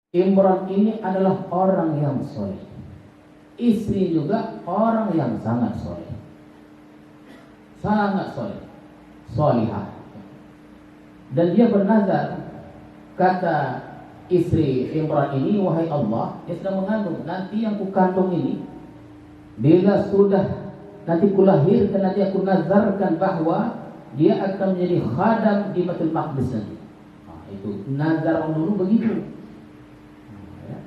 Imran ini adalah orang yang soleh. Istri juga orang yang sangat soleh. Sangat soleh. Solihah. Dan dia bernazar, kata istri Imran ini, wahai Allah, dia sedang mengandung. Nanti yang kukandung ini, bila sudah nanti kulahirkan, nanti aku nazarkan bahwa dia akan menjadi khadam di Baitul Maqdis nanti. Nah, itu nazar orang dulu begitu.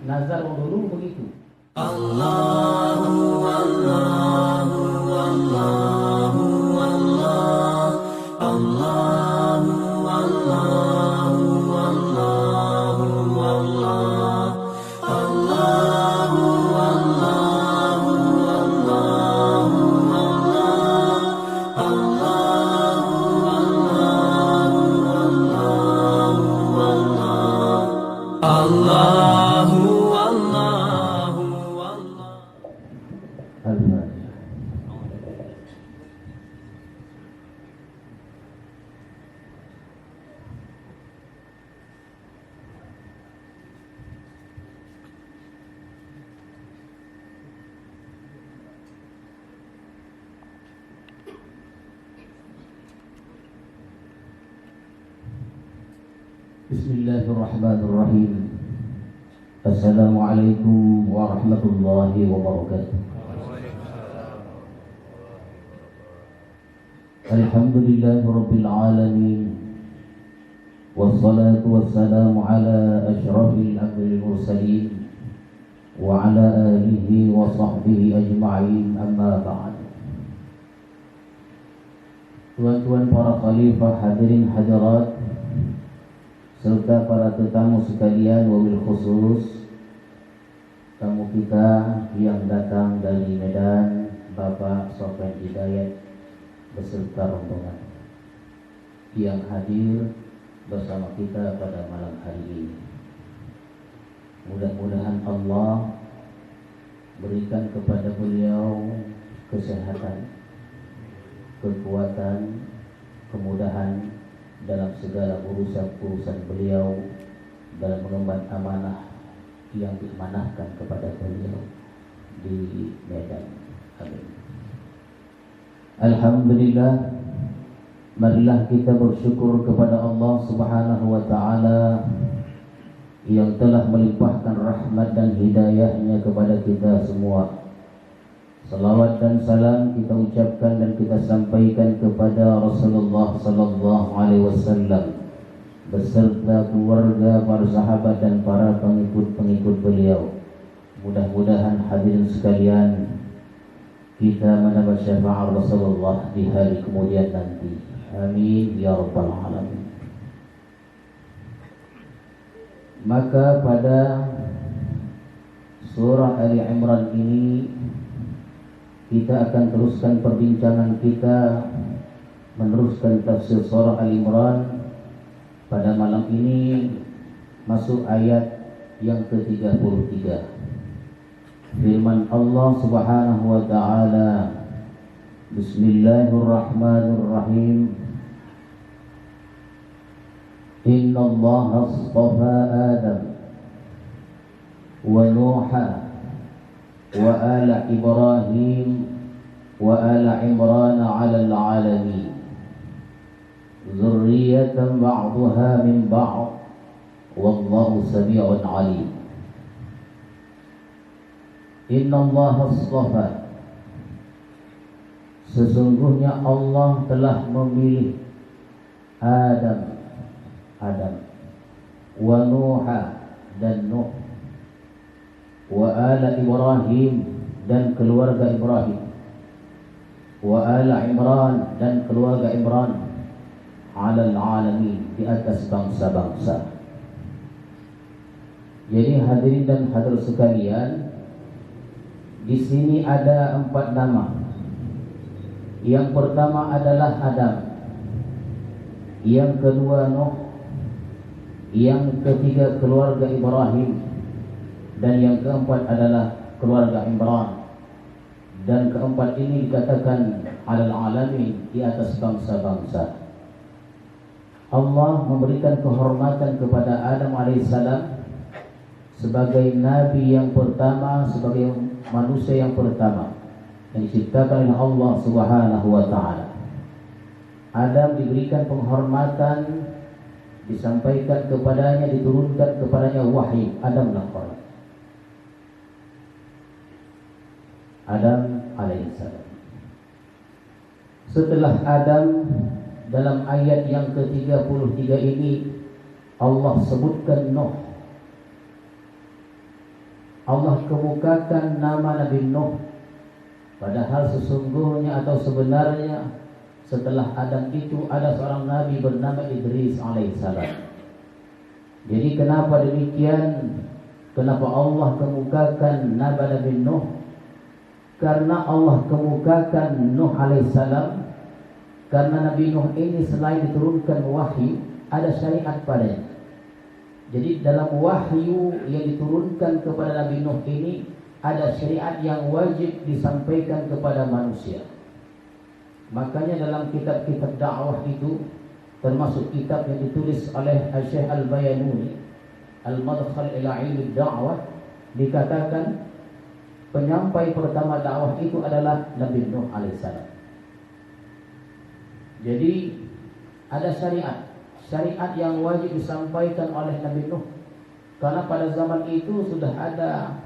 Nazar orang dulu begitu. Allahu Allahu Allahu Allah Allahu Allahu Allahu Allah Allahu Allahu Allahu Allah Allahu Allahu Allahu Allahu Bismillahirrahmanirrahim. Assalamualaikum warahmatullahi wabarakatuh. Alhamdulillahirabbil alamin. Wassalatu wassalamu ala asyrafil anbiya'il mursalin wa ala alihi wa sahbihi ajma'in, amma ba'd. Tuan-tuan para khalifah, hadirin hadirat, serta para tetamu sekalian, wabil khusus tamu kita yang datang dari Medan, Bapak Sofyan Hidayat beserta rombongan yang hadir bersama kita pada malam hari ini. Mudah-mudahan Allah berikan kepada beliau kesehatan, kekuatan, kemudahan dalam segala urusan-urusan beliau, dalam mengemban amanah yang diamanahkan kepada beliau di Medan. Amin. Alhamdulillah, marilah kita bersyukur kepada Allah Subhanahu wa taala yang telah melimpahkan rahmat dan hidayahnya kepada kita semua. Salawat dan salam kita ucapkan dan kita sampaikan kepada Rasulullah sallallahu alaihi wasallam beserta keluarga, para sahabat dan para pengikut-pengikut beliau. Mudah-mudahan hadirin sekalian kita mendapat syafaat Rasulullah di hari kemudian nanti. Amin ya rabbal alamin. Maka pada surah Ali Imran ini kita akan teruskan perbincangan kita, meneruskan tafsir surah Al-Imran. Pada malam ini masuk ayat yang ke-33. Firman Allah Subhanahu wa taala, Bismillahirrahmanirrahim. Inna Allah astafa Adam wa Nuha wa ala Ibrahim wa ala Imran ala al-alamin zurriyatan ba'daha min ba'd wallahu sami'un alim. Inna Allah astafa, sesungguhnya Allah telah memilih Adam wa Nuha dan Nuh, wa ala Ibrahim dan keluarga Ibrahim, wa ala Imran dan keluarga Imran, alal alamin, di atas bangsa-bangsa. Jadi hadirin dan hadirat sekalian, di sini ada 4 nama. Yang pertama adalah Adam, yang kedua Nuh, yang ketiga keluarga Ibrahim, dan yang keempat adalah keluarga Imran. Dan keempat ini dikatakan alal alamin, di atas bangsa-bangsa. Allah memberikan kehormatan kepada Adam alaihissalam sebagai nabi yang pertama, sebagai manusia yang pertama yang diciptakan oleh Allah Subhanahu wa taala. Adam diberikan penghormatan, disampaikan kepadanya, diturunkan kepadanya wahyu. Adamlah orang. Adam alaihissalam. Setelah Adam, dalam ayat yang ke-33 ini Allah sebutkan Nuh. Allah kemukakan nama Nabi Nuh, padahal sesungguhnya atau sebenarnya setelah Adam itu ada seorang nabi bernama Idris alaihissalam. Jadi kenapa demikian? Kenapa Allah kemukakan nama Nabi Nuh? Karena Allah kemukakan Nuh alaihissalam karena Nabi Nuh ini selain diturunkan wahyu, ada syariat padanya. Jadi dalam wahyu yang diturunkan kepada Nabi Nuh ini ada syariat yang wajib disampaikan kepada manusia. Makanya dalam kitab-kitab dakwah itu, termasuk kitab yang ditulis oleh Syekh Al-Bayanuni, Al-Madkhal ila Ilmi Da'wah, dikatakan penyampai pertama dakwah itu adalah Nabi Nuh alaihissalam. Jadi ada syariat yang wajib disampaikan oleh Nabi Nuh, karena pada zaman itu sudah ada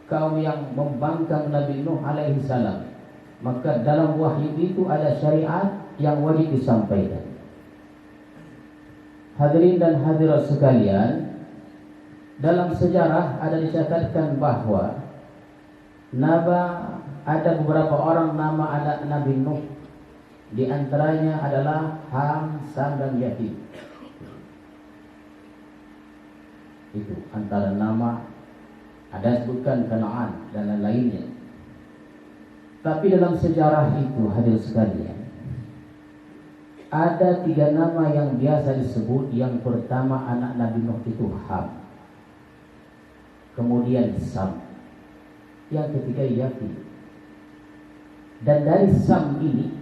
kaum yang membangkang Nabi Nuh alaihissalam. Maka dalam wahyu itu ada syariat yang wajib disampaikan. Hadirin dan hadirat sekalian, dalam sejarah ada dicatatkan bahwa ada beberapa orang nama anak Nabi Nuh. Di antaranya adalah Ham, Sam, dan Yafid. Itu antara nama, ada sebutkan Kanaan dan lain-lainnya. Tapi dalam sejarah itu, hadirin sekalian, ada 3 nama yang biasa disebut. Yang pertama anak Nabi Nuh itu Ham, kemudian Sam, yang ketiga Yafid. Dan dari Sam ini,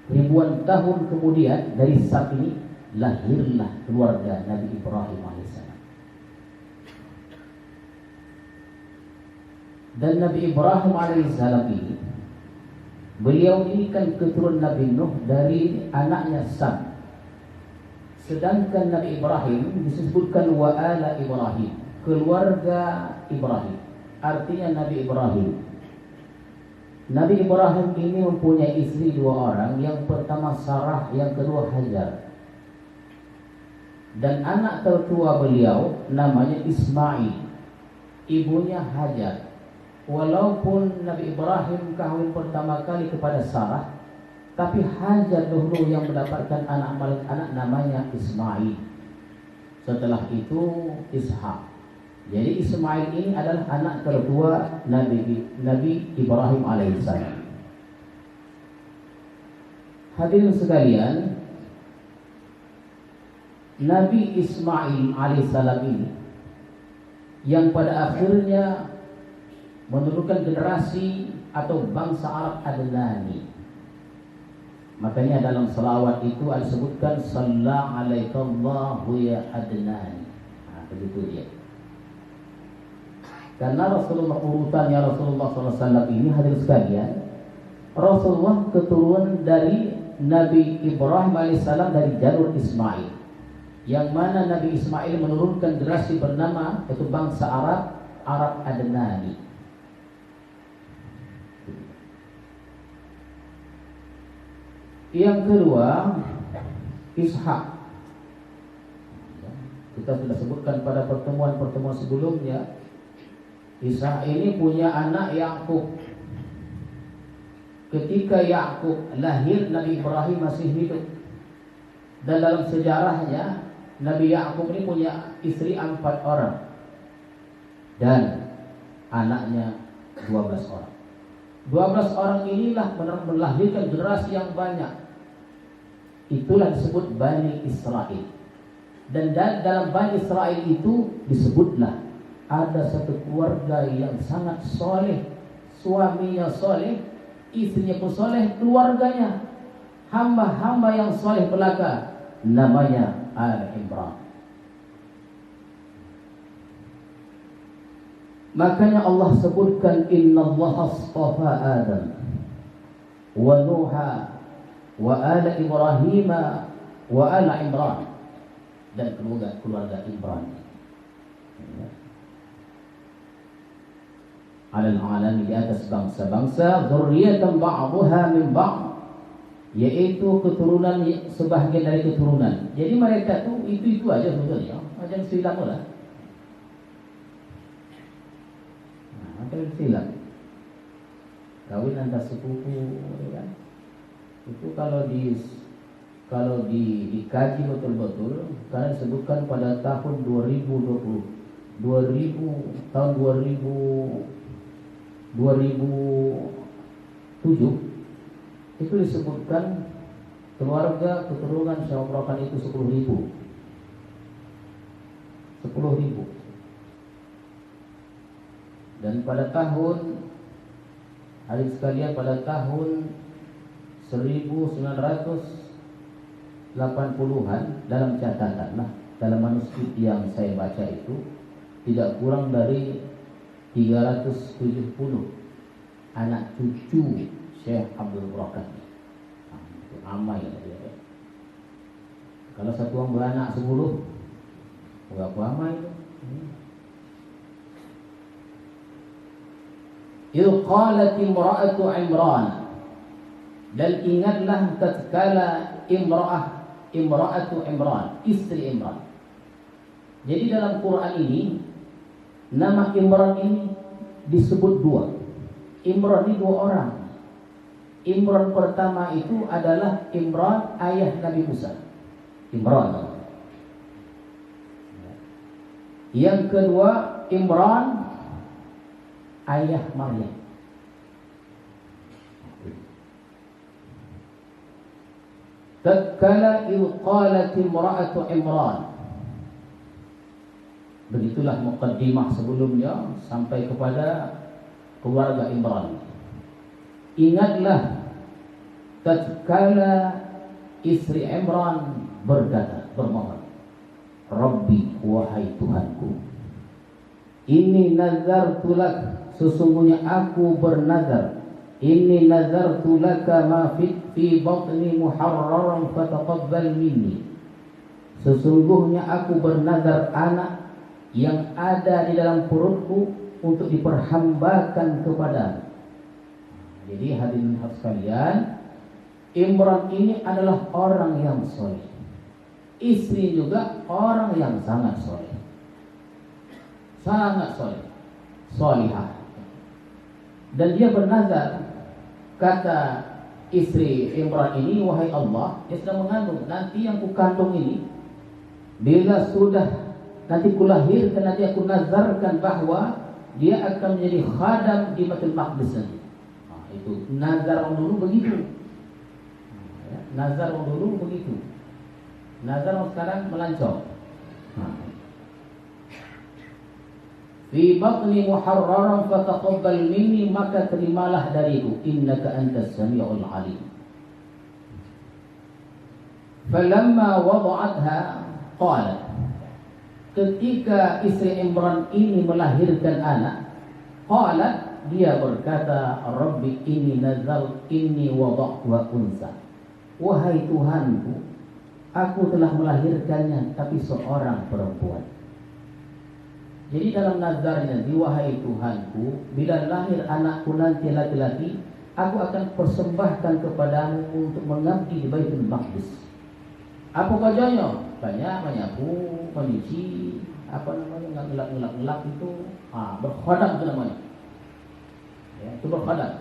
ribuan tahun kemudian, dari Sam ini lahirlah keluarga Nabi Ibrahim alaihissalam. Dan Nabi Ibrahim alaihissalam ini, beliau ini kan keturunan Nabi Nuh dari anaknya Sam. Sedangkan Nabi Ibrahim disebutkan wa ala Ibrahim, keluarga Ibrahim, artinya Nabi Ibrahim. Nabi Ibrahim ini mempunyai istri 2 orang. Yang pertama Sarah, yang kedua Hajar. Dan anak tertua beliau namanya Ismail, ibunya Hajar. Walaupun Nabi Ibrahim kawin pertama kali kepada Sarah, tapi Hajar dahulu yang mendapatkan anak namanya Ismail. Setelah itu Ishak. Jadi Ismail ini adalah anak tertua Nabi Ibrahim alaihissalam. Hadirin sekalian, Nabi Ismail alaihissalam ini yang pada akhirnya menurunkan generasi atau bangsa Arab Adnani. Makanya dalam selawat itu disebutkan Sallallahu alaikallahu ya Adnani. Begitu dia. Karena Rasulullah, urutannya Rasulullah SAW ini, hadirin sekalian, Rasulullah keturunan dari Nabi Ibrahim alaihissalam dari jalur Ismail, yang mana Nabi Ismail menurunkan generasi bernama itu bangsa Arab Adnani. Yang kedua Ishak. Kita sudah sebutkan pada pertemuan sebelumnya. Ishak ini punya anak Yakub. Ketika Yakub lahir, Nabi Ibrahim masih hidup. Dan dalam sejarahnya Nabi Yakub ini punya istri 4 orang dan anaknya 12 orang. 12 orang inilah melahirkan generasi yang banyak. Itulah disebut Bani Israel. Dan dalam Bani Israel itu disebutlah ada satu keluarga yang sangat soleh, suaminya soleh, istrinya pun soleh, keluarganya hamba-hamba yang soleh belaka, namanya Al-Imran. Makanya Allah sebutkan innallaha astafa Adam wa Nuha wa ala Ibrahim wa ala Imran, dan keluarga Imran alal alami, di atas bangsa-bangsa, dzurriyyatan ba'dhuha min ba'd, yaitu keturunan sebahagian dari keturunan. Jadi mereka tuh itu aja sebetulnya, macam silang lah. Macam silang. Kawin antar sepupu, ya kan? Itu kalau dikaji betul-betul, karena disebutkan pada tahun 2007 itu disebutkan keluarga keturunan Syawrokan itu 10.000. Dan pada tahun hari sekalian, pada tahun 1980-an, dalam catatan, dalam manuskrip yang saya baca itu tidak kurang dari 370 anak cucu Syekh Abdul Barakat. Itu ramai ya. Kalau satu orang beranak 10, berapa ramai itu? Idh qalat imra'atu Imran, dan ingatlah tatkala imra'atu Imran, istri Imran. Jadi dalam Quran ini nama Imran ini disebut dua. Imran ini dua orang. Imran pertama itu adalah Imran ayah Nabi Musa, Imran. Yang kedua Imran ayah Maryam. Tatkala qalat imra'atu Imran. Begitulah muqaddimah sebelumnya sampai kepada keluarga Imran. Ingatlah tatkala istri Imran bermohon, Rabbi, wahai Tuhanku, ini nazartu lak, sesungguhnya aku bernazar, ini nazartu laka ma fi batni muharraran fataqabbal minni, sesungguhnya aku bernazar anak yang ada di dalam perutku untuk diperhambakan kepadamu. Jadi hadirin sekalian, Imran ini adalah orang yang soleh, istri juga orang yang sangat soleh, solihah. Dan dia bernazar, kata istri Imran ini, wahai Allah, dia sedang mengandung, nanti yang kukandung ini bila sudah nanti kulahirkan, nanti aku nazarkan bahwa dia akan menjadi khadam di Baitul Maqdis. Itu nazar orang dulu begitu. Nazar orang dulu begitu. Nazar orang sekarang melancong. Fi batni muharraran fataqabbal minni, maka terimalah dariku, innaka antas samiul alim. Falamma wada'atha qalat, ketika istri Imran ini melahirkan anak, qalat, dia berkata, Rabbi inni nazar inni wada'tuha unsa, wahai Tuhanku, aku telah melahirkannya tapi seorang perempuan. Jadi dalam nazarnya, wahai Tuhanku, bila lahir anakku nanti laki-laki, aku akan persembahkan kepadamu untuk mengabdi di Baitul Maqdis. Apa kerjanya? Banyak menyapu, menyuci, ngelap itu, berkhadam itu namanya. Ya, itu berkhadam.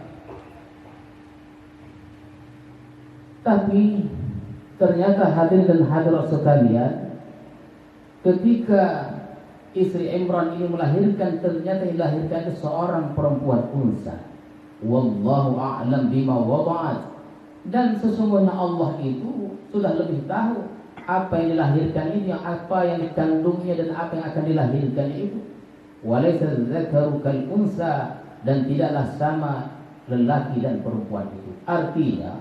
Tapi ternyata hadirin dan hadirat sekalian, ketika istri Imran ini melahirkan, ternyata dilahirkan seorang perempuan unsa. Wallahu a'lam bima wada'at. Dan sesungguhnya Allah itu sudah lebih tahu apa yang dilahirkan ini, apa yang dikandungnya dan apa yang akan dilahirkannya itu. Walaysa dzakaru kal unsa, dan tidaklah sama lelaki dan perempuan itu. Artinya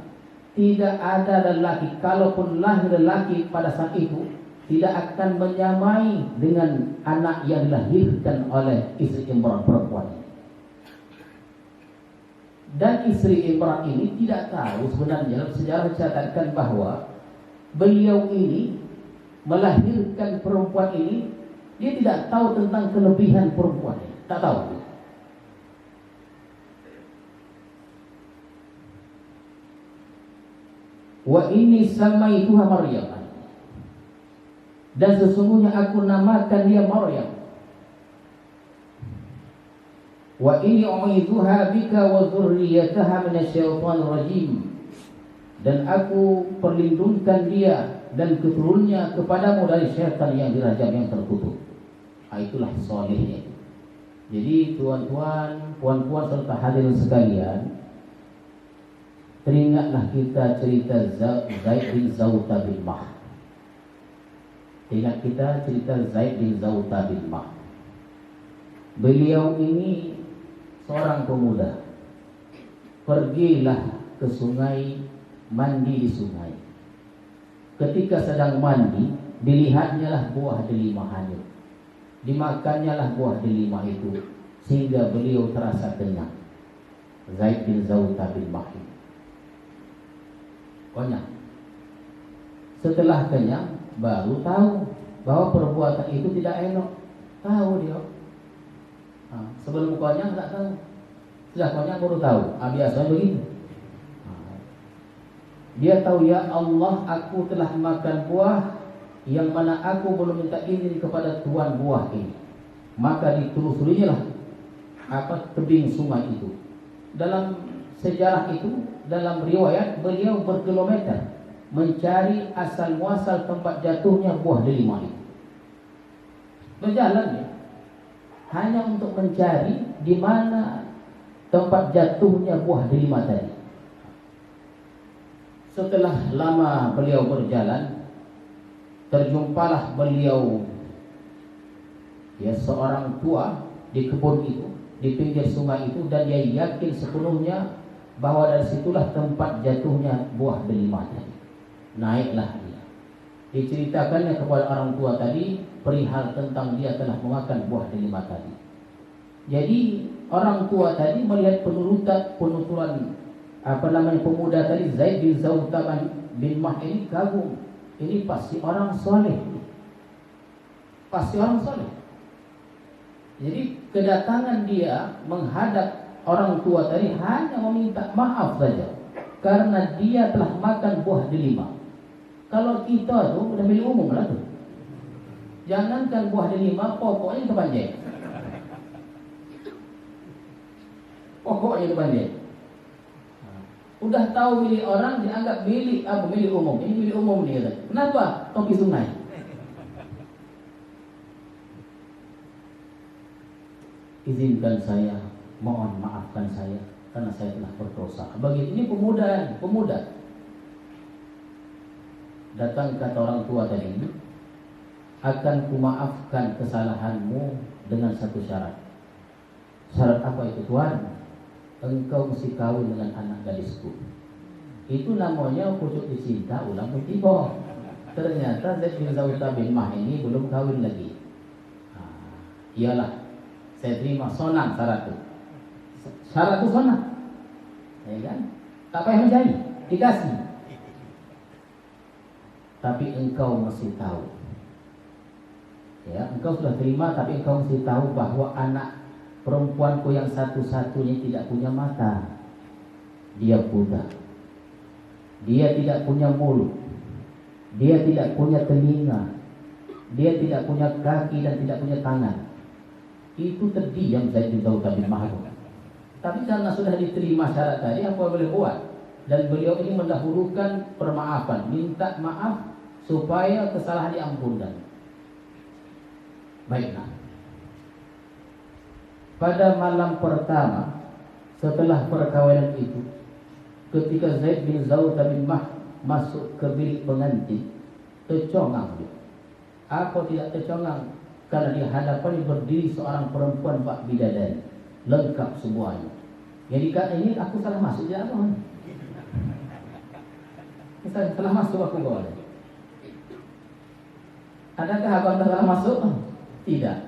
tidak ada lelaki, kalaupun lahir lelaki pada saat itu, tidak akan menyamai dengan anak yang dilahirkan oleh istri Imran perempuan ini. Dan istri Imran ini tidak tahu sebenarnya, sejarah catatkan bahwa beliau ini melahirkan perempuan ini, dia tidak tahu tentang kelebihan perempuan ini, tak tahu. Wa inni samaituha Maryam, dan sesungguhnya aku namakan dia Maryam. Wa inni u'idzuha bika wa dzurriyyataha minasyaitonir rajim, dan aku perlindungkan dia dan keturunannya kepadamu dari syaitan yang dirajam, yang terkutuk. Itulah solehnya. Jadi tuan-tuan, puan-puan serta hadirin sekalian, teringatlah kita cerita Zaid bin Zawta bin Mah. Ingat kita cerita Zaid bin Zawta bin Mah. Beliau ini seorang pemuda. Pergilah ke sungai, mandi di sungai. Ketika sedang mandi, dilihatnya lah buah delima hanyut. Dimakannya lah buah delima itu, sehingga beliau terasa kenyang. Zaid bin Zawta bin Mah. Kenyang. Setelah kenyang, baru tahu bahwa perbuatan itu tidak elok. Tahu dia. Sebelum kenyang tak tahu. Sudah kenyang baru tahu. Biasanya begitu. Dia tahu, ya Allah, aku telah makan buah yang mana aku belum minta izin kepada tuan buah ini. Maka ditelusurinya tebing sungai itu. Dalam sejarah itu, dalam riwayat, beliau berkilometer mencari asal muasal tempat jatuhnya buah delima itu. Berjalan ya, hanya untuk mencari di mana tempat jatuhnya buah delima tadi. Setelah lama beliau berjalan, terjumpalah beliau seorang tua di kebun itu, di pinggir sungai itu, dan dia yakin sepenuhnya bahwa dari situlah tempat jatuhnya buah delima tadi. Naiklah dia. Diceritakannya kepada orang tua tadi perihal tentang dia telah memakan buah delima tadi. Jadi orang tua tadi melihat penuturan pemuda tadi, Zaid bin Zawta bin Mah ini, kagum. Ini pasti orang soleh. Pasti orang soleh. Jadi kedatangan dia menghadap orang tua tadi hanya meminta maaf saja, karena dia telah makan buah delima. Kalau kita tuh udah milik umum lah tuh. Jangankan buah delima, pokoknya kepanjang. Pokoknya kepanjang. Udah tahu milik orang, dianggap milik umum. Ini milik umum nih. Kenapa? Topi sungai. Izinkan saya, mohon maafkan saya karena saya telah berdosa. Bagi ini pemuda. Datang kata orang tua tadi, akan kumaafkan kesalahanmu dengan satu syarat. Syarat apa itu, Tuan? Engkau mesti kawin dengan anak gadisku. Itu namanya pucuk dicinta ulang tiba. Ternyata Zaid bin Zawta bin Mah ini belum kawin lagi. Iyalah, saya terima, sonang syarat itu. Syarat itu sonang, ya kan? Tak payah menjadi, dikasih. Tapi engkau mesti tahu, ya, engkau sudah terima, tapi engkau mesti tahu bahwa anak perempuanku yang satu-satunya tidak punya mata. Dia buta. Dia tidak punya mulut. Dia tidak punya telinga. Dia tidak punya kaki dan tidak punya tangan. Itu terdiam Zaid bin Zawta bin Mah. Tapi karena sudah diterima syarat tadi, apa boleh buat? Dan beliau ini mendahulukan permaafan, minta maaf supaya kesalahan diampunkan. Baiklah. Pada malam pertama setelah perkawinan itu, ketika Zaid bin Zawta bin Mah masuk ke bilik pengantin, tercongang dia. Apa tidak tercongang? Karena di hadapannya berdiri seorang perempuan bak bidadari, lengkap semuanya. Jadi kata ini aku salah masuk ya apa? Salah masuk aku boleh. Adakah abang telah masuk? Tidak.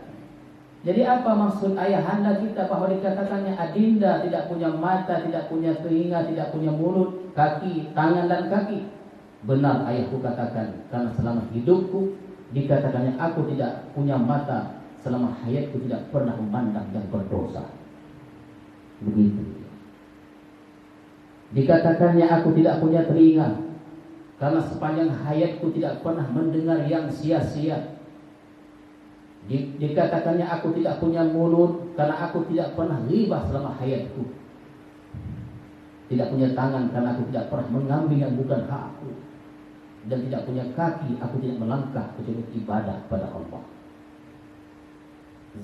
Jadi apa maksud ayahanda kita bahwa dikatakannya adinda tidak punya mata, tidak punya telinga, tidak punya mulut, kaki, tangan dan kaki? Benar ayahku katakan, karena selama hidupku dikatakannya aku tidak punya mata, selama hayatku tidak pernah memandang yang berdosa. Begitu. Dikatakannya aku tidak punya telinga, karena sepanjang hayatku tidak pernah mendengar yang sia-sia. Dikatakannya aku tidak punya mulut, karena aku tidak pernah ghibah selama hayatku. Tidak punya tangan, karena aku tidak pernah mengambil yang bukan hakku. Dan tidak punya kaki, aku tidak melangkah kecuali ibadah pada Allah.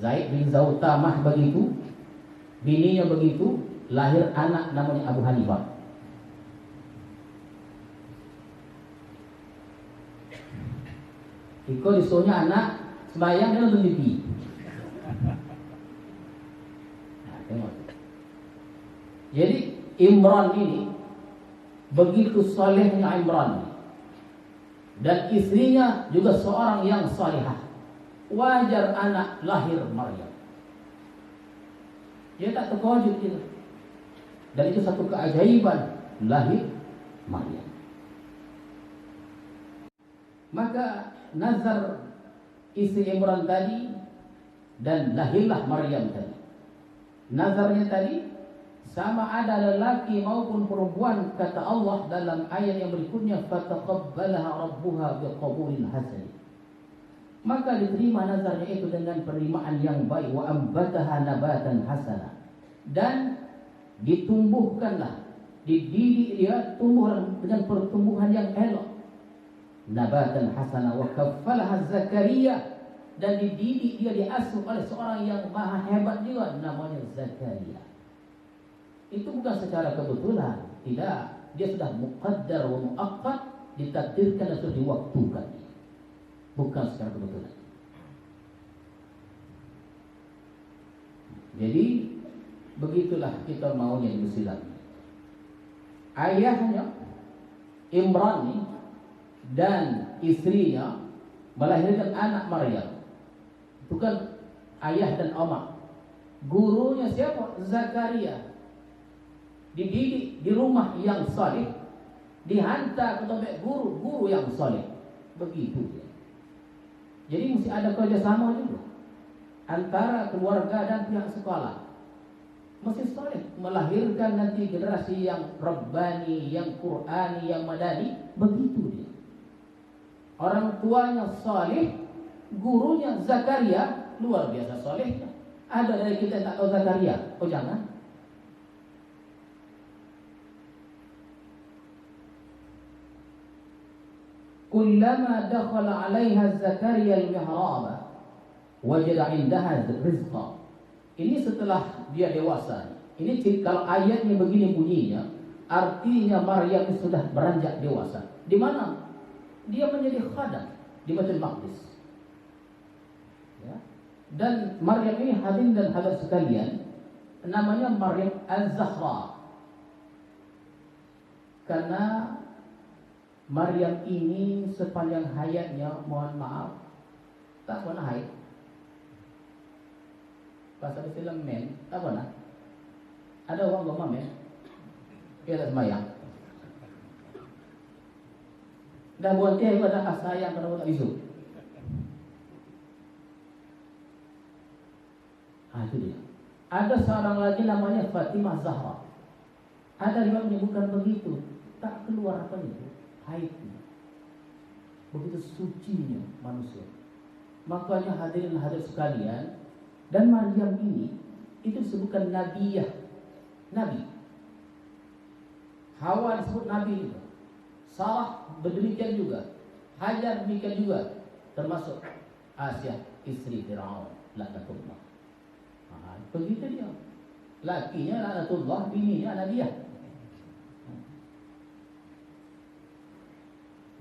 Zaid bin Zautamah begitu, bininya begitu, lahir anak namanya Abu Hanifah. Iko disuruhnya anak sembahyang dia nonton TV. Nah, tengok. Jadi Imran ini begitu solehnya Imran ini. Dan istrinya juga seorang yang salihah. Wajar anak lahir Maryam. Dia tak terkejut itu. Dan itu satu keajaiban lahir Maryam. Maka nazar istri Imran tadi dan lahirlah Maryam tadi. Nazarnya tadi sama ada lelaki maupun perempuan, kata Allah dalam ayat yang berikutnya, fataqabbalaha rabbuha biqabulin hasan. Maka diterima nazarnya itu dengan penerimaan yang baik, wa ambataha nabatan hasana. Dan ditumbuhkanlah, dididik dia tumbuh dengan pertumbuhan yang elok. Nabatan hasana wa kaffalaha Zakaria, dan dididik dia, diasuh oleh seorang yang maha hebat juga namanya Zakaria. Itu bukan secara kebetulan, tidak. Dia sudah muqaddar wa muaqqad, ditakdirkan dan sudah diwaktukan. Bukan secara kebetulan. Jadi begitulah kita maunya di Islam. Ayahnya Imran dan istrinya melahirkan anak Maryam. Itu kan ayah dan oma. Gurunya siapa? Zakaria. Dididik di rumah yang saleh, dihantar ke tempat guru yang saleh. Begitu dia. Jadi mesti ada kerjasama juga antara keluarga dan pihak sekolah. Mesti saleh melahirkan nanti generasi yang rabbani, yang qur'ani, yang madani. Begitu dia. Orang tuanya saleh, gurunya Zakaria luar biasa salehnya. Ada dari kita yang tak tahu Zakaria? Oh jangan. Kullama dakhala 'alaiha Zakaria al-mihrab wajada 'indaha rizqa. Ini setelah dia dewasa. Ini kalau ayatnya begini bunyinya, artinya Maryam sudah beranjak dewasa. Di mana? Dia menjadi khadam di Baitul Maqdis. Ya. Dan Maryam ini hadirin dan hadirat sekalian, namanya Maryam Az-Zahra. Karena Maryam ini sepanjang hayatnya, mohon maaf, tak pernah haid. Pasal film men, tak pernah. Ada orang gomam men, dia tak sembahyang. Dah buat dia pada asayang pada tak isu. Itu dia. Ada seorang lagi namanya Fatimah Zahra. Ada yang menyebutkan begitu, tak keluar apa itu. Haidnya. Begitu sucinya manusia. Makanya hadirin hadirat sekalian, dan Maryam ini itu disebutkan nabiyah, nabi. Hawa disebut nabi juga. Sarah berdemikian juga. Hajar demikian juga. Termasuk Asia istri Firaun, laknatullah. Begitu dia. Lakinya laknatullah, bininya nabiyah.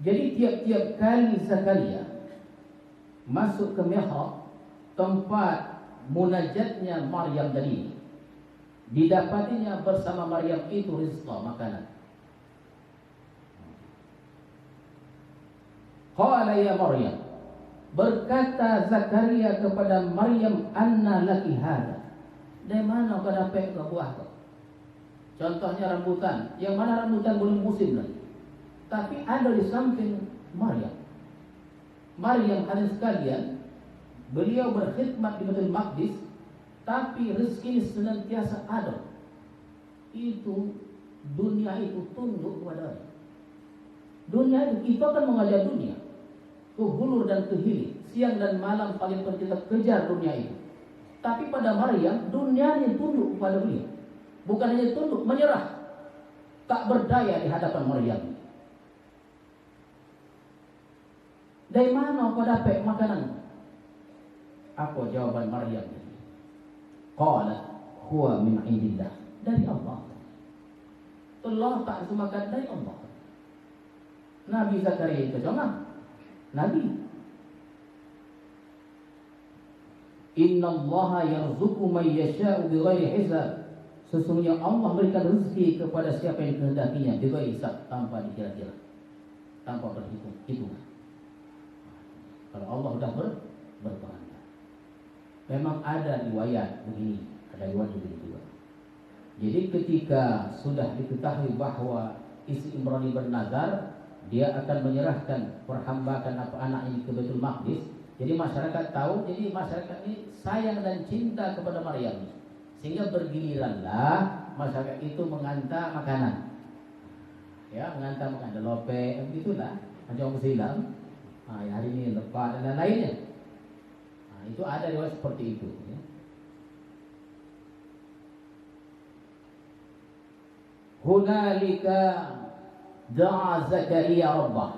Jadi tiap-tiap kali Zakaria masuk ke mihrab, tempat munajatnya Maryam tadi, didapatinya bersama Maryam itu rizqa, makanan. Qala ya Maryam, Berkata Zakaria kepada Maryam, anna laki hada, dari mana kau dapat ke buah kau? Contohnya rambutan, yang mana rambutan belum musim lagi, tapi ada di samping Maryam. Maryam hadirin sekalian, beliau berkhidmat di Baitul Maqdis, tapi rezeki senantiasa ada. Itu dunia itu tunduk kepada dia. Dunia itu kita akan mengajar dunia ke hulur dan ke hilir, siang dan malam paling penting kita kejar dunia itu. Tapi pada Maryam, dunia ini tunduk kepada beliau. Bukan hanya tunduk, menyerah, tak berdaya di hadapan Maryam. Dari mana kau dapat makanan? Apa jawaban Maryam? Qalat huwa min indillah, dari Allah. Allah tak semakan dari Allah. Nabi Zakaria itu jangan Nabi. Inna Allah yarzuqu man yasha'u bighairi hisab. Sesungguhnya Allah berikan rezeki kepada siapa yang kehendakinya bighairi hisab, tanpa dikira-kira, tanpa berhitung. Kalau Allah sudah berkehendak. Memang ada riwayat begini, ada riwayat begini juga. Jadi ketika sudah diketahui bahwa istri Imran bernazar, dia akan menyerahkan perhambakan apa anak ini ke Baitul Maqdis. Jadi masyarakat tahu, jadi masyarakat ini sayang dan cinta kepada Maryam, sehingga bergiliranlah masyarakat itu mengantar makanan. Ya, mengantar makanan, lope, begitulah, macam Muslim. Hari ini lepas dan lain-lainnya. Itu ada riwayat seperti itu. Ya. Hunalika da'a Zakaria rabbah.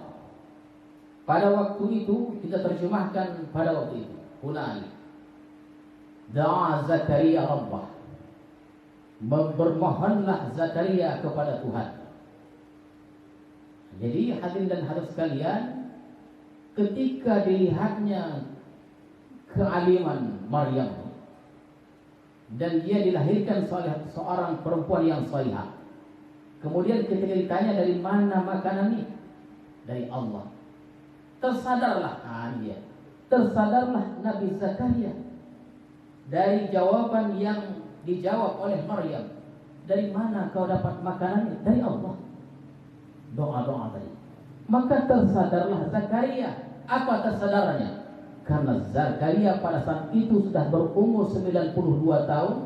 Pada waktu itu, kita terjemahkan pada waktu itu. Hunalika da'a Zakaria rabbah. Bermohonlah Zakaria kepada Tuhan. Jadi hadirin dan hadirat sekalian, ketika dilihatnya kealiman Maryam dan dia dilahirkan seorang perempuan yang salihah, kemudian ketika ditanya dari mana makanan ini, dari Allah, tersadarlah tersadarlah Nabi Zakaria dari jawaban yang dijawab oleh Maryam. Dari mana kau dapat makanan ini? Dari Allah. Doa-doa tadi. Maka tersadarlah Zakaria. Apa tersadarnya? Karena Zakaria pada saat itu sudah berumur 92 tahun.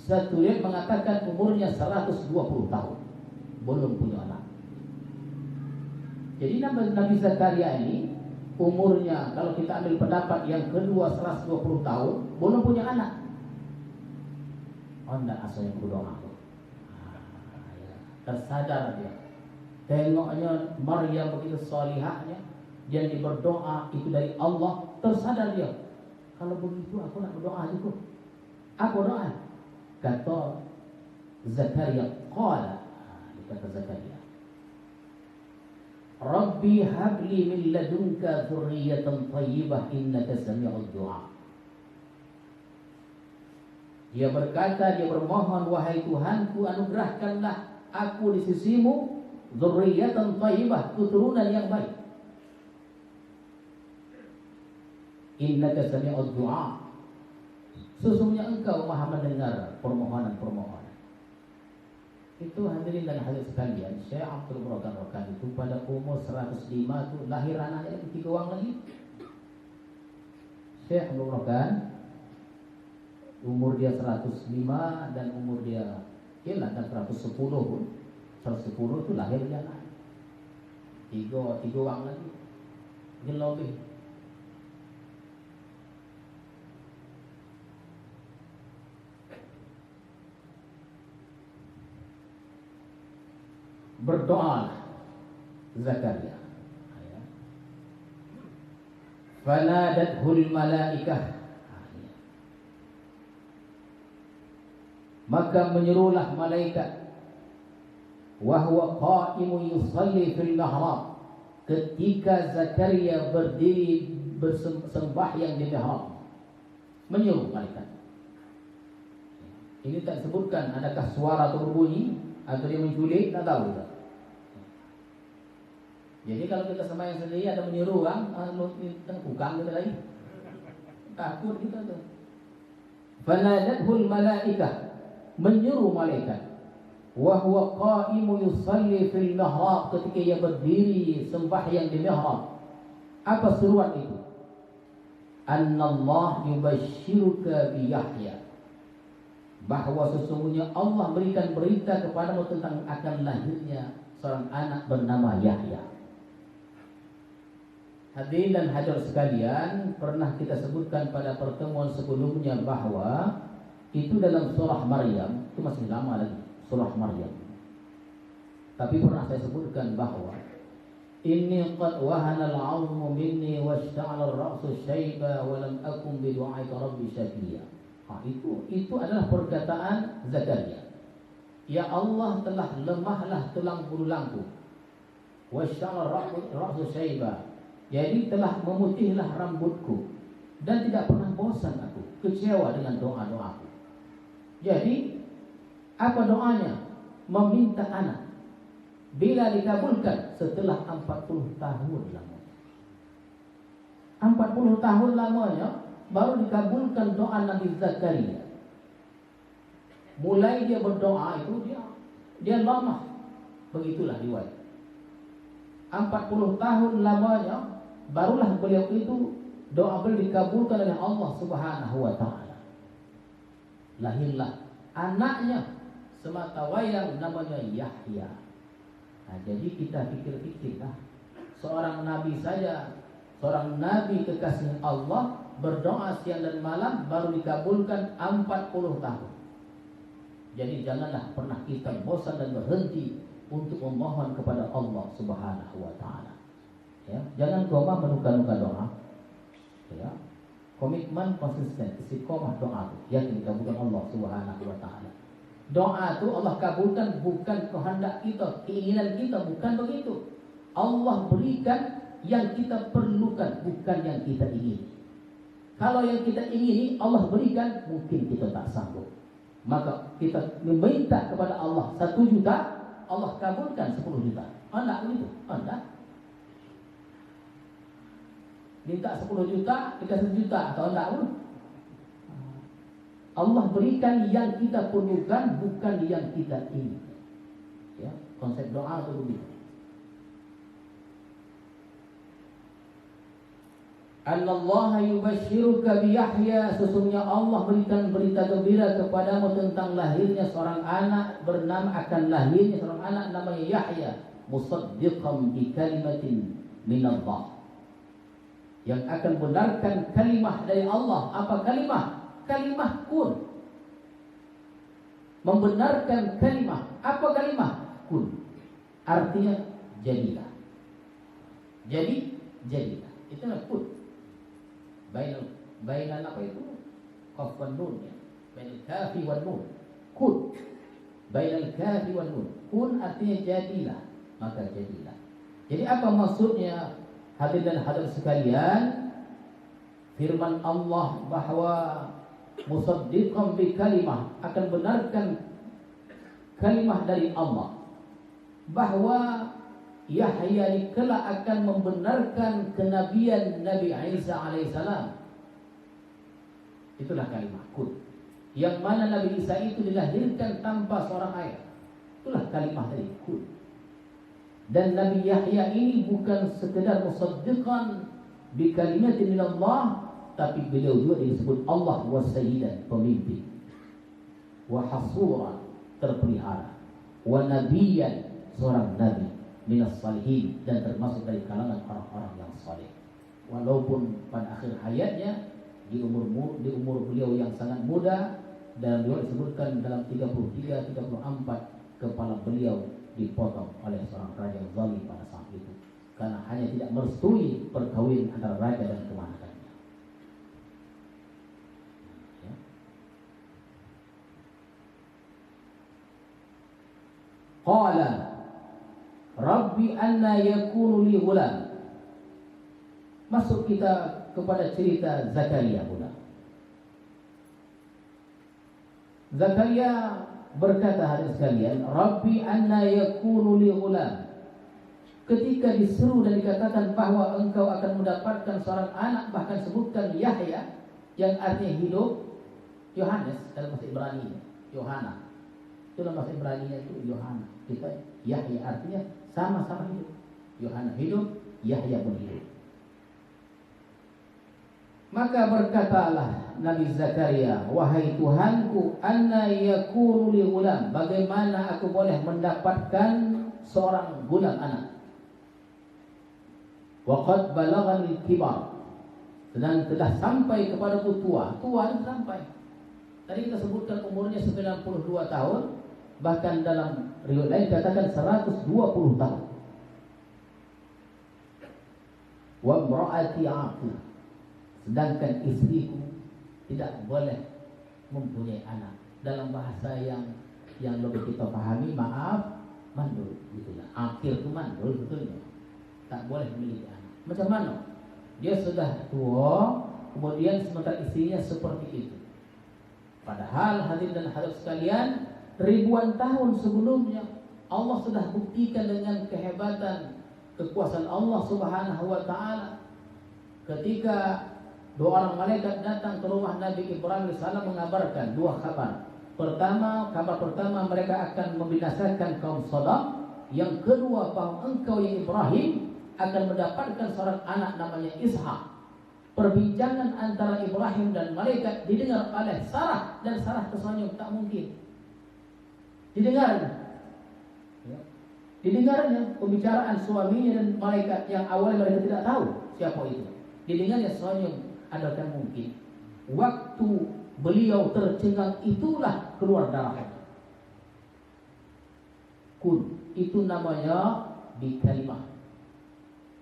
Satu riwayat mengatakan umurnya 120 tahun, belum punya anak. Jadi Nabi Zakaria ini umurnya, kalau kita ambil pendapat yang kedua 120 tahun, belum punya anak. Tidak asalnya berdoa. Tersadar dia. Tengoknya Maryam begitu salihahnya, dia berdoa itu dari Allah. Tersadar dia, kalau begitu aku nak berdoa juga. Aku doa. Kata Zakaria, kata Zakaria, Rabbi habli min ladunka dzurriyyatan thayyibah innaka sami'ud du'a. Dia berkata, dia bermohon, wahai Tuhanku, anugerahkanlah aku di sisimu dzurriyyatan thayyibah, keturunan yang baik. Innaka sami'ud du'a. Sesungguhnya engkau maha mendengar permohonan-permohonan. Itu hadirin dan hadirat sekalian, Syekh Abdul Rokan itu pada umur 105 itu lahir anaknya 3 orang lagi. Syekh Abdul Rokan umur dia 105 dan umur dia dan 110 pun. 110 itu lahir dia anak. 3 orang lagi. Dia lebih. Berdoa Zakaria. Fanadathul malaikah. Maka menyerulah malaikat. Wa huwa qa'imun yusalli fil mihrab. Ketika Zakaria berdiri bersembahyang di mihrab, menyeru malaikat. Ini tak sebutkan adakah suara atau berbunyi atau dia menculik, tak tahu tak. Jadi kalau kita sembahyang sendiri ada menyuruh orang, bukan kita lagi. Takut kita tuh. Fanadathul malaikah, menyuruh malaikat. Wa huwa qa'imu yusalli fil mihrab, ketika ia berdiri sembahyang di mihrab. Apa seruan itu? Annallah yubashshiruka bi Yahya, bahwa sesungguhnya Allah berikan berita kepadamu tentang akan lahirnya seorang anak bernama Yahya. Hadirin dan hadirat sekalian, pernah kita sebutkan pada pertemuan sebelumnya bahwa itu dalam surah Maryam, itu masih lama lagi, surah Maryam. Tapi pernah saya sebutkan bahwa inni qad wahana al-'azmu minni washta'ala ar-ra'su shayba wa lam akun bi du'aika rabbi syaqiya. Itu adalah perkataan Zakaria. Ya Allah, telah lemahlah tulang belulangku. Washta'ala ar-ra'su shayba. Jadi telah memutihlah rambutku dan tidak pernah bosan aku, kecewa dengan doa-doaku. Jadi apa doanya? Meminta anak. Bila dikabulkan setelah 40 tahun lamanya. 40 tahun lamanya baru dikabulkan doa Nabi Zakaria. Mulai dia berdoa itu dia lama. Begitulah riwayat. 40 tahun lamanya barulah beliau itu doa beliau dikabulkan oleh Allah Subhanahu wa taala. Lahirlah anaknya semata wayang namanya Yahya. Nah, jadi kita pikir-pikirlah, seorang nabi saja, seorang nabi kekasih Allah berdoa siang dan malam baru dikabulkan 40 tahun. Jadi janganlah pernah kita bosan dan berhenti untuk memohon kepada Allah Subhanahu wa taala. Ya, jangan koma menuka-nuka doa. Ya. Komitmen konsisten, istiqomah doa yang dikabulkan Allah Subhanahu wa taala. Doa itu Allah kabulkan bukan kehendak kita, keinginan kita, bukan begitu. Allah berikan yang kita perlukan, bukan yang kita ingini. Kalau yang kita ingini Allah berikan, mungkin kita tak sanggup. Maka kita meminta kepada Allah 1 juta, Allah kabulkan 10 juta. Anda begitu? Anda minta 10 juta, dikasih 1 juta, atau enggak pun. Allah berikan yang kita perlukan, bukan yang kita ingin. Ya, konsep doa itu begitu. Allaha yubashshiruka bi Yahya, sesungguhnya Allah berikan berita gembira kepadamu tentang lahirnya seorang anak lahirnya seorang anak namanya Yahya, musaddiqan bi kalimatin minallah, yang akan benarkan kalimah dari Allah. Apa kalimah? Kalimah kun. Membenarkan kalimah. Apa kalimah? Kun. Artinya jadilah. Jadilah. Itulah kun. Bainal apa itu? Qaf wan nun ya. Bainal kafi wan nun. Kun. Bainal kafi wan nun. Kun artinya jadilah. Maka jadilah. Jadi apa maksudnya? Hadirin dan hadirat sekalian, firman Allah bahwa musaddiqan bi kalimah, akan benarkan kalimah dari Allah, bahwa Yahya kelak akan membenarkan kenabian Nabi Isa alaihissalam. Itulah kalimah kun, yang mana Nabi Isa itu dilahirkan tanpa seorang ayah. Itulah kalimah dari kun. Dan Nabi Yahya ini bukan sekedar musaddiqan bi kalimatin minallah, tapi beliau juga disebut Allah wa sayyidan, pemimpin, wa hasuran, terpelihara, wa nabiyan, seorang nabi, minas salihin, dan termasuk dari kalangan orang-orang yang saleh. Walaupun pada akhir hayatnya di umur beliau yang sangat muda, dan beliau disebutkan dalam 33-34 kepala beliau dipotong oleh seorang raja zalim pada saat itu, karena hanya tidak merestui perkawinan antara raja dan keponakannya. Ya. Qala Rabbi anna yakunu li ghulam. Masuk kita kepada cerita Zakaria pula. Zakaria berkata, hadirin sekalian, Rabbi anna yakunu li ghulam, ketika diseru dan dikatakan bahwa engkau akan mendapatkan seorang anak, bahkan sebutkan Yahya yang artinya hidup, Yohanes dalam bahasa Ibrani, Yohana. Itu dalam bahasa Ibrani itu Yohana. Kita Yahya artinya sama-sama hidup. Yohana hidup, Yahya pun hidup. Maka berkatalah Nabi Zakaria, wahai Tuhanku, anna yakunu li ghulam, bagaimana aku boleh mendapatkan seorang gulam anak? Wa qad balaghani kibar, dan telah sampai kepadaku tua itu sampai. Tadi kita sebutkan umurnya 92 tahun, bahkan dalam riwayat lain katakan 120 tahun. Wa imra'ati aqil, sedangkan istriku tidak boleh mempunyai anak. Dalam bahasa yang lebih kita pahami, maaf, mandul gitu lah. Aqil itu mandul betulnya. Tak boleh memiliki anak. Macam mana? Dia sudah tua, kemudian sementara istrinya seperti itu. Padahal hadirin dan hadirat sekalian, ribuan tahun sebelumnya Allah sudah buktikan dengan kehebatan kekuasaan Allah Subhanahu wa taala ketika dua orang malaikat datang ke rumah Nabi Ibrahim AS mengabarkan dua kabar. Kabar pertama mereka akan membinasakan kaum Sodom. Yang kedua, bahwa engkau yang Ibrahim akan mendapatkan seorang anak namanya Ishak. Perbincangan antara Ibrahim dan malaikat didengar oleh Sarah, dan Sarah tersenyum, tak mungkin. Didengarnya pembicaraan suaminya dan malaikat yang awalnya mereka tidak tahu siapa itu. Didengarnya senyum, adakah mungkin? Waktu beliau tercengang itulah keluar darahnya. Kun, itu namanya di kalimat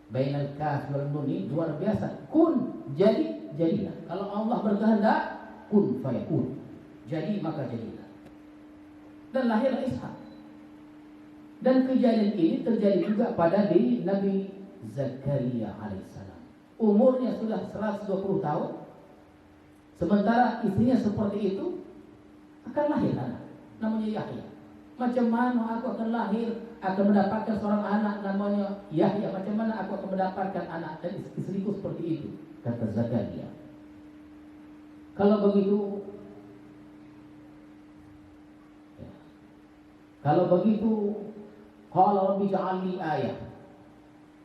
bainal kaf wal nun, luar biasa. Kun, jadi, jadilah. Kalau Allah berkehendak, kun fayakun, jadi maka jadilah. Dan lahirlah Ishak. Dan kejadian ini terjadi juga pada di Nabi Zakaria alaihissalam. Umurnya sudah 120 tahun. Sementara istrinya seperti itu, akan lahir anak namanya Yahya. Macam mana aku akan lahir, akan mendapatkan seorang anak namanya Yahya? Macam mana aku akan mendapatkan anak? Dan istriku seperti itu, kata Zakaria. Kalau begitu, qala rabbi ja'alni ayah,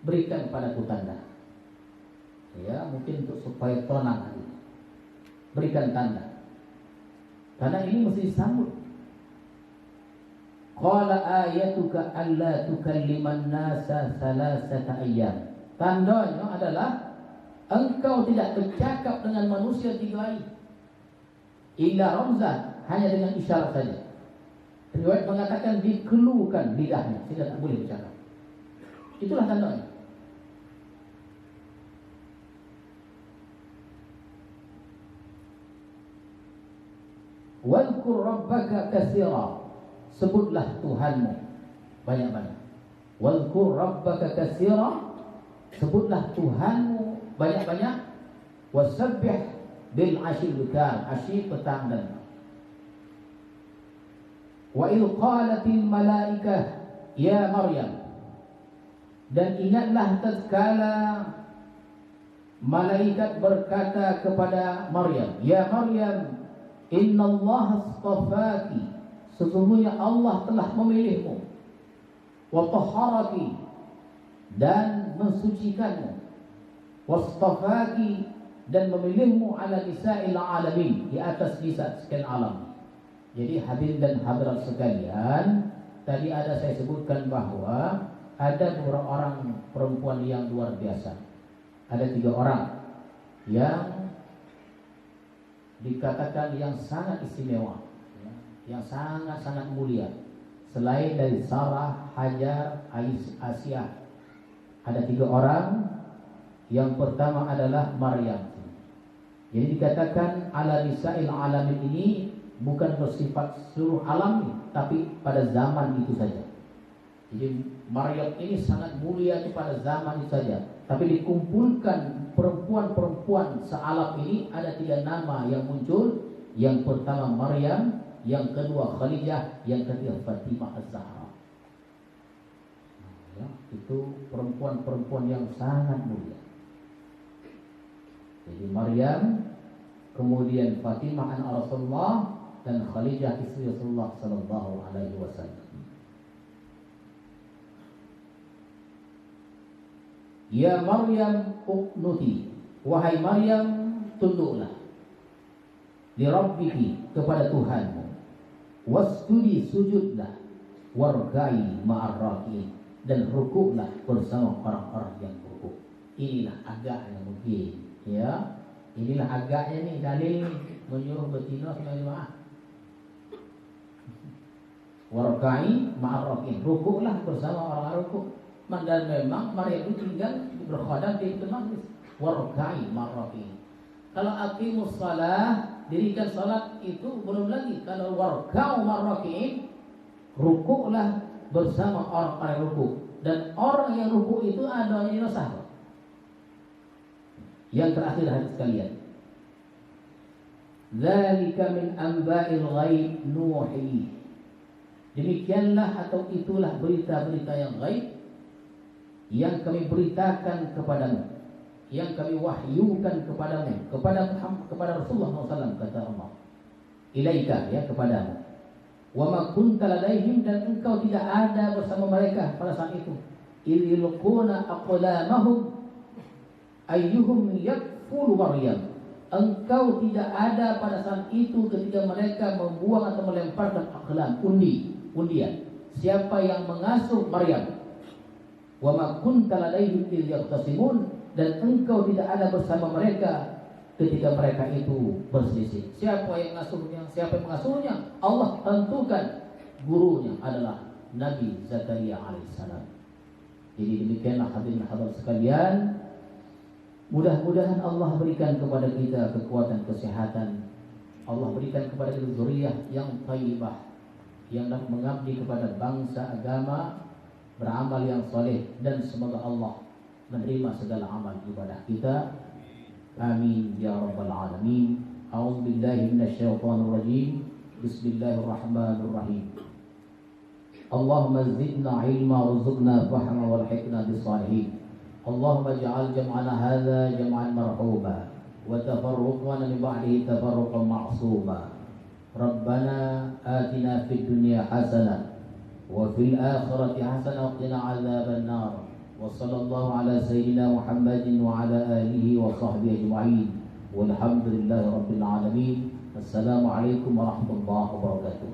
berikan padaku tanda. Ya, mungkin untuk supaya tenang, berikan tanda. Karena ini mesti disambut. Qala ayatuka alla tukalliman nasa salasata ayyam. Tandanya adalah engkau tidak bercakap dengan manusia 3 hari. Illa ramzan, hanya dengan isyarat saja. Riwayat mengatakan dikeluhkan lidahnya, tidak boleh bercakap. Itulah tandanya. Wadhkur rabbaka katsira, sebutlah Tuhanmu banyak-banyak. Wadhkur rabbaka katsira, sebutlah Tuhanmu banyak-banyak. Wasabbih bil ashil bikar, asyik petang dan malam. Wa idh qalatil malaikah ya Maryam, dan ingatlah tatkala malaikat berkata kepada Maryam, ya Maryam, innallaha astafaki, sesungguhnya Allah telah memilihmu, wa tahharaki, dan mensucikanmu, wastafaki, dan memilihmu ala nisa'il alamin, di atas nisa sekian alam. Jadi hadirin dan hadirat sekalian, tadi ada saya sebutkan bahwa ada beberapa orang perempuan yang luar biasa. Ada 3 orang yang dikatakan yang sangat istimewa, yang sangat-sangat mulia. Selain dari Sarah, Hajar, Asyah, ada 3 orang. Yang pertama adalah Maryam. Jadi dikatakan ala nisa'il alamin ini bukan bersifat seluruh alam, tapi pada zaman itu saja. Jadi Maryam ini sangat mulia pada zaman itu saja. Tapi dikumpulkan perempuan-perempuan sealam ini, ada 3 nama yang muncul. Yang pertama Maryam, yang kedua Khadijah, yang ketiga Fatimah Az-Zahra. Ya, Itu perempuan-perempuan yang sangat mulia. Jadi Maryam, kemudian Fatimah anak Rasulullah, dan Khadijah istri Rasulullah sallallahu alaihi wasallam. Ya Maryam uqnuti, wahai Maryam tunduklah li rabbiki, kepada Tuhanmu, wasjudi, sujudlah, wargai ma'ar raki'in, dan rukuklah bersama orang-orang yang rukuk. Inilah agaknya mungkin, ya. Inilah agaknya nih dalil menyuruh betina sama jemaah. Warkai ma'ar raki'in, rukuklah bersama orang-orang rukuk. Dan memang Maryam itu tinggal berkhadam di Baitul Maqdis. Warkai ma'ar raki'in. Kalau aqimus shalah, dirikan salat, itu belum lagi. Kalau warka'u ma'ar raki'in, rukuklah bersama orang-orang rukuk. Dan orang yang rukuk itu ada yang sahabat. Yang terakhir hadis sekalian, dzalika min anba'il ghaib nuhi. Demikianlah atau itulah berita-berita yang gaib yang kami beritakan kepadamu, yang kami wahyukan kepadamu, kepada Rasulullah SAW, kata Allah. Ilaika, ya, kepadamu. Wa ma kunta ladaihim, dan engkau tidak ada bersama mereka pada saat itu. Il yulquna aqlamahum ayyuhum yakfulu Maryam. Engkau tidak ada pada saat itu ketika mereka membuang atau melemparkan aqlam, undian. Siapa yang mengasuh Maryam? Wa ma kunta ladaihim il yaqtasimun, dan engkau tidak ada bersama mereka ketika mereka itu berselisih. Siapa yang mengasuhnya? Siapa yang mengasuhnya? Allah tentukan. Gurunya adalah Nabi Zakaria alaihissalam. Jadi demikianlah hadirin hadirat sekalian. Mudah-mudahan Allah berikan kepada kita kekuatan kesehatan. Allah berikan kepada kita zuriyah yang thayyibah, yang dapat mengabdi kepada bangsa, agama, beramal yang saleh, dan semoga Allah menerima segala amal ibadah kita. Amin ya rabbal alamin. A'udzu billahi minasyaitonir rajim. Bismillahirrahmanirrahim. Allahumma zidna ilma warzuqna fahma walhiqna bis-shalihin. Allahumma ij'al jam'ana hadza jam'an marhuba wa tafarruqana min ba'dihi tafarruqan ma'suma. Rabbana atina fid dunya hasanah wa fil akhirati hasanah wa qina 'adzaban nar. وصلى الله على سيدنا محمد وعلى آله وصحبه أجمعين والحمد لله رب العالمين. السلام عليكم ورحمة الله وبركاته.